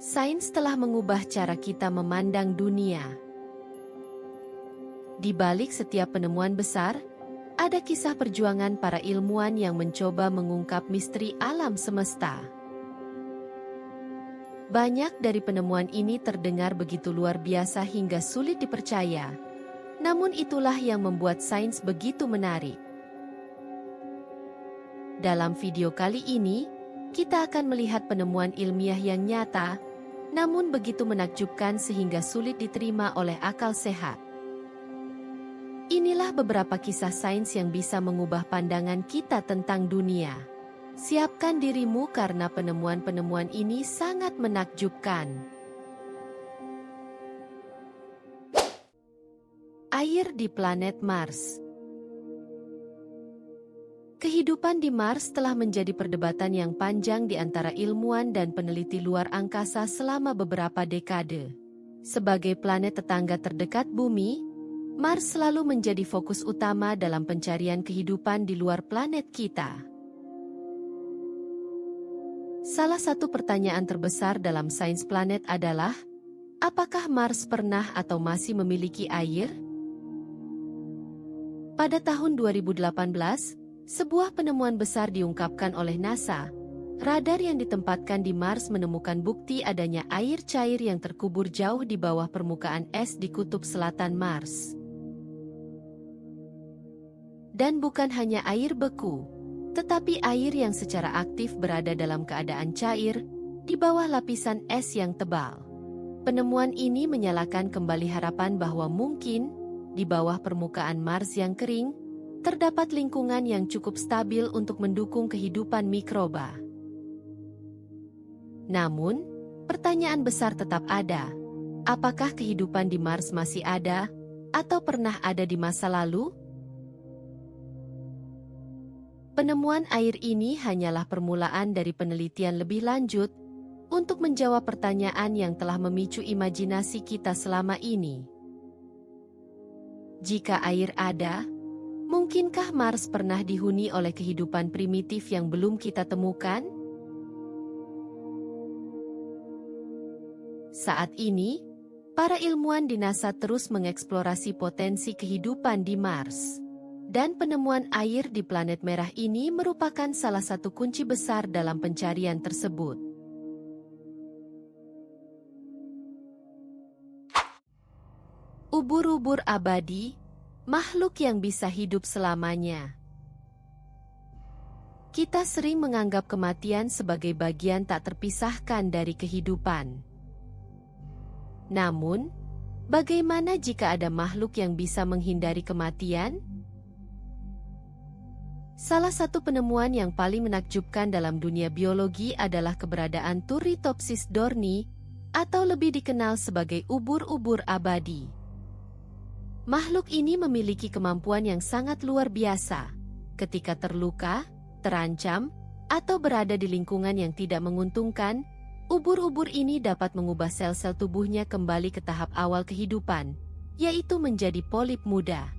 Sains telah mengubah cara kita memandang dunia. Di balik setiap penemuan besar, ada kisah perjuangan para ilmuwan yang mencoba mengungkap misteri alam semesta. Banyak dari penemuan ini terdengar begitu luar biasa hingga sulit dipercaya. Namun itulah yang membuat sains begitu menarik. Dalam video kali ini, kita akan melihat penemuan ilmiah yang nyata, namun begitu menakjubkan sehingga sulit diterima oleh akal sehat. Inilah beberapa kisah sains yang bisa mengubah pandangan kita tentang dunia. Siapkan dirimu karena penemuan-penemuan ini sangat menakjubkan. Air di planet Mars. Kehidupan di Mars telah menjadi perdebatan yang panjang di antara ilmuwan dan peneliti luar angkasa selama beberapa dekade. Sebagai planet tetangga terdekat Bumi, Mars selalu menjadi fokus utama dalam pencarian kehidupan di luar planet kita. Salah satu pertanyaan terbesar dalam sains planet adalah, apakah Mars pernah atau masih memiliki air? Pada tahun 2018, sebuah penemuan besar diungkapkan oleh NASA. Radar yang ditempatkan di Mars menemukan bukti adanya air cair yang terkubur jauh di bawah permukaan es di kutub selatan Mars. Dan bukan hanya air beku, tetapi air yang secara aktif berada dalam keadaan cair, di bawah lapisan es yang tebal. Penemuan ini menyalakan kembali harapan bahwa mungkin, di bawah permukaan Mars yang kering, terdapat lingkungan yang cukup stabil untuk mendukung kehidupan mikroba. Namun, pertanyaan besar tetap ada. Apakah kehidupan di Mars masih ada, atau pernah ada di masa lalu? Penemuan air ini hanyalah permulaan dari penelitian lebih lanjut untuk menjawab pertanyaan yang telah memicu imajinasi kita selama ini. Jika air ada, mungkinkah Mars pernah dihuni oleh kehidupan primitif yang belum kita temukan? Saat ini, para ilmuwan di NASA terus mengeksplorasi potensi kehidupan di Mars. Dan penemuan air di planet merah ini merupakan salah satu kunci besar dalam pencarian tersebut. Ubur-ubur abadi, makhluk yang bisa hidup selamanya. Kita sering menganggap kematian sebagai bagian tak terpisahkan dari kehidupan. Namun, bagaimana jika ada makhluk yang bisa menghindari kematian? Salah satu penemuan yang paling menakjubkan dalam dunia biologi adalah keberadaan Turritopsis dohrnii, atau lebih dikenal sebagai ubur-ubur abadi. Makhluk ini memiliki kemampuan yang sangat luar biasa. Ketika terluka, terancam, atau berada di lingkungan yang tidak menguntungkan, ubur-ubur ini dapat mengubah sel-sel tubuhnya kembali ke tahap awal kehidupan, yaitu menjadi polip muda.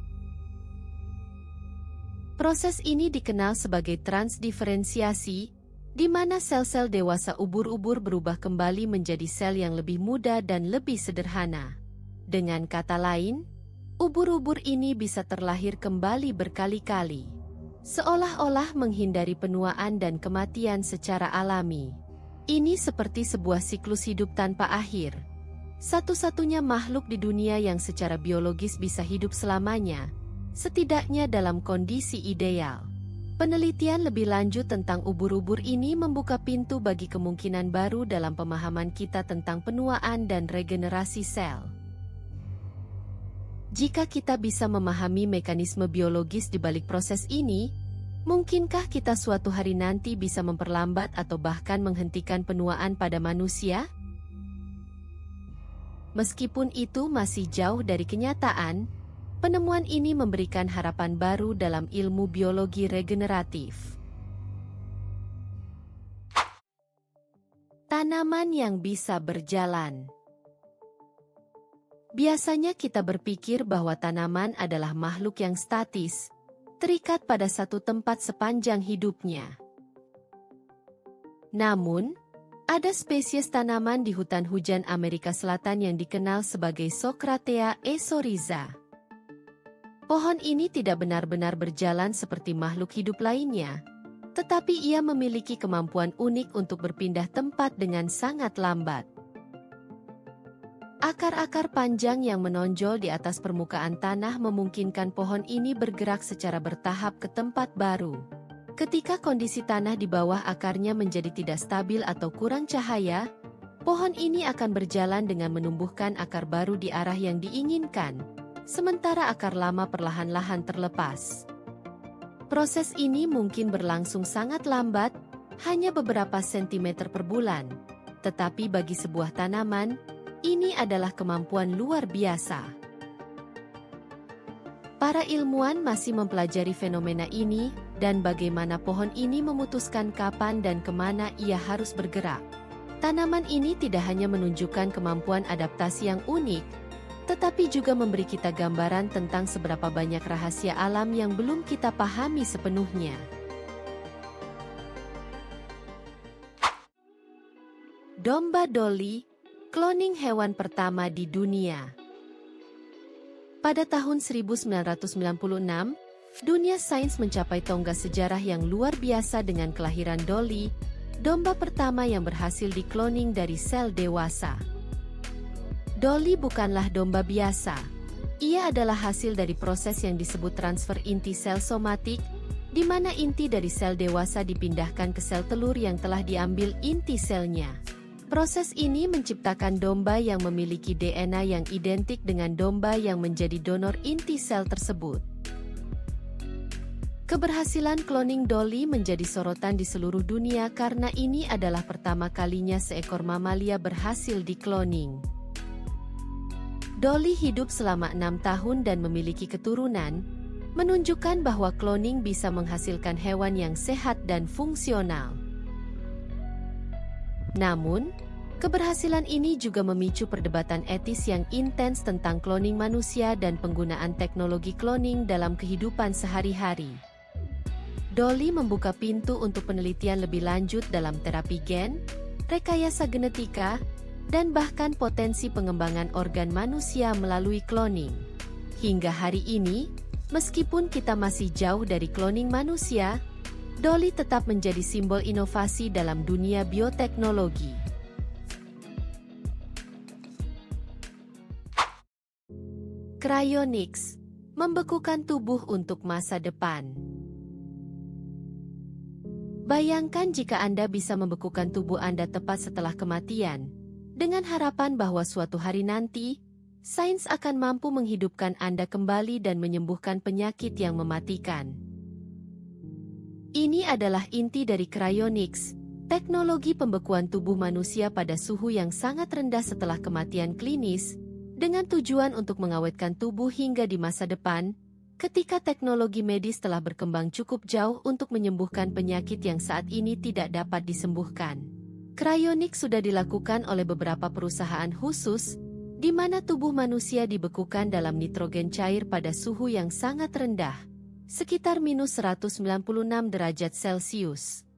Proses ini dikenal sebagai transdiferensiasi, di mana sel-sel dewasa ubur-ubur berubah kembali menjadi sel yang lebih muda dan lebih sederhana. Dengan kata lain, ubur-ubur ini bisa terlahir kembali berkali-kali, seolah-olah menghindari penuaan dan kematian secara alami. Ini seperti sebuah siklus hidup tanpa akhir. Satu-satunya makhluk di dunia yang secara biologis bisa hidup selamanya, setidaknya dalam kondisi ideal. Penelitian lebih lanjut tentang ubur-ubur ini membuka pintu bagi kemungkinan baru dalam pemahaman kita tentang penuaan dan regenerasi sel. Jika kita bisa memahami mekanisme biologis di balik proses ini, mungkinkah kita suatu hari nanti bisa memperlambat atau bahkan menghentikan penuaan pada manusia? Meskipun itu masih jauh dari kenyataan, penemuan ini memberikan harapan baru dalam ilmu biologi regeneratif. Tanaman yang bisa berjalan. Biasanya kita berpikir bahwa tanaman adalah makhluk yang statis, terikat pada satu tempat sepanjang hidupnya. Namun, Ada spesies tanaman di hutan hujan Amerika Selatan yang dikenal sebagai Socratea aeryzosa. Pohon ini tidak benar-benar berjalan seperti makhluk hidup lainnya, tetapi ia memiliki kemampuan unik untuk berpindah tempat dengan sangat lambat. Akar-akar panjang yang menonjol di atas permukaan tanah memungkinkan pohon ini bergerak secara bertahap ke tempat baru. Ketika kondisi tanah di bawah akarnya menjadi tidak stabil atau kurang cahaya, pohon ini akan berjalan dengan menumbuhkan akar baru di arah yang diinginkan, sementara akar lama perlahan-lahan terlepas. Proses ini mungkin berlangsung sangat lambat, hanya beberapa sentimeter per bulan, tetapi bagi sebuah tanaman, ini adalah kemampuan luar biasa. Para ilmuwan masih mempelajari fenomena ini dan bagaimana pohon ini memutuskan kapan dan kemana ia harus bergerak. Tanaman ini tidak hanya menunjukkan kemampuan adaptasi yang unik, tetapi juga memberi kita gambaran tentang seberapa banyak rahasia alam yang belum kita pahami sepenuhnya. Domba Dolly, cloning hewan pertama di dunia. Pada tahun 1996, dunia sains mencapai tonggak sejarah yang luar biasa dengan kelahiran Dolly, domba pertama yang berhasil dikloning dari sel dewasa. Dolly bukanlah domba biasa. Ia adalah hasil dari proses yang disebut transfer inti sel somatik, di mana inti dari sel dewasa dipindahkan ke sel telur yang telah diambil inti selnya. Proses ini menciptakan domba yang memiliki DNA yang identik dengan domba yang menjadi donor inti sel tersebut. Keberhasilan cloning Dolly menjadi sorotan di seluruh dunia karena ini adalah pertama kalinya seekor mamalia berhasil dikloning. Dolly hidup selama 6 tahun dan memiliki keturunan, menunjukkan bahwa cloning bisa menghasilkan hewan yang sehat dan fungsional. Namun, keberhasilan ini juga memicu perdebatan etis yang intens tentang cloning manusia dan penggunaan teknologi cloning dalam kehidupan sehari-hari. Dolly membuka pintu untuk penelitian lebih lanjut dalam terapi gen, rekayasa genetika, dan bahkan potensi pengembangan organ manusia melalui cloning. Hingga hari ini, meskipun kita masih jauh dari cloning manusia, Dolly tetap menjadi simbol inovasi dalam dunia bioteknologi. Cryonics, membekukan tubuh untuk masa depan. Bayangkan jika Anda bisa membekukan tubuh Anda tepat setelah kematian, dengan harapan bahwa suatu hari nanti, sains akan mampu menghidupkan Anda kembali dan menyembuhkan penyakit yang mematikan. Ini adalah inti dari cryonics, teknologi pembekuan tubuh manusia pada suhu yang sangat rendah setelah kematian klinis, dengan tujuan untuk mengawetkan tubuh hingga di masa depan, ketika teknologi medis telah berkembang cukup jauh untuk menyembuhkan penyakit yang saat ini tidak dapat disembuhkan. Cryonics sudah dilakukan oleh beberapa perusahaan khusus, di mana tubuh manusia dibekukan dalam nitrogen cair pada suhu yang sangat rendah, sekitar minus 196 derajat Celcius.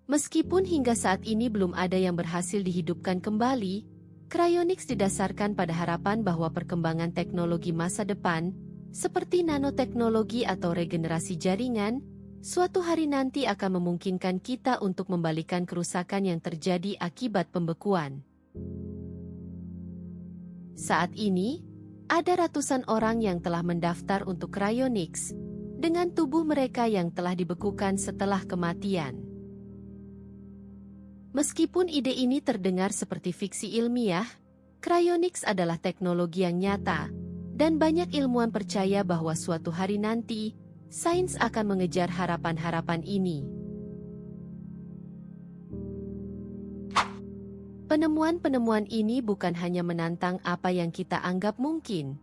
Meskipun hingga saat ini belum ada yang berhasil dihidupkan kembali, cryonics didasarkan pada harapan bahwa perkembangan teknologi masa depan, seperti nanoteknologi atau regenerasi jaringan, suatu hari nanti akan memungkinkan kita untuk membalikan kerusakan yang terjadi akibat pembekuan. Saat ini, ada ratusan orang yang telah mendaftar untuk cryonics, dengan tubuh mereka yang telah dibekukan setelah kematian. Meskipun ide ini terdengar seperti fiksi ilmiah, cryonics adalah teknologi yang nyata, dan banyak ilmuwan percaya bahwa suatu hari nanti, sains akan mengejar harapan-harapan ini. Penemuan-penemuan ini bukan hanya menantang apa yang kita anggap mungkin,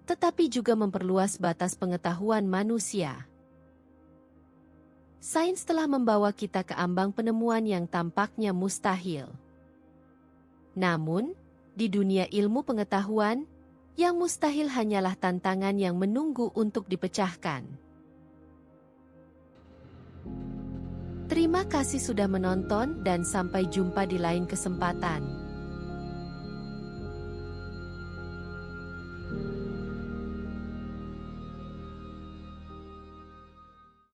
tetapi juga memperluas batas pengetahuan manusia. Sains telah membawa kita ke ambang penemuan yang tampaknya mustahil. Namun, di dunia ilmu pengetahuan, yang mustahil hanyalah tantangan yang menunggu untuk dipecahkan. Terima kasih sudah menonton dan sampai jumpa di lain kesempatan.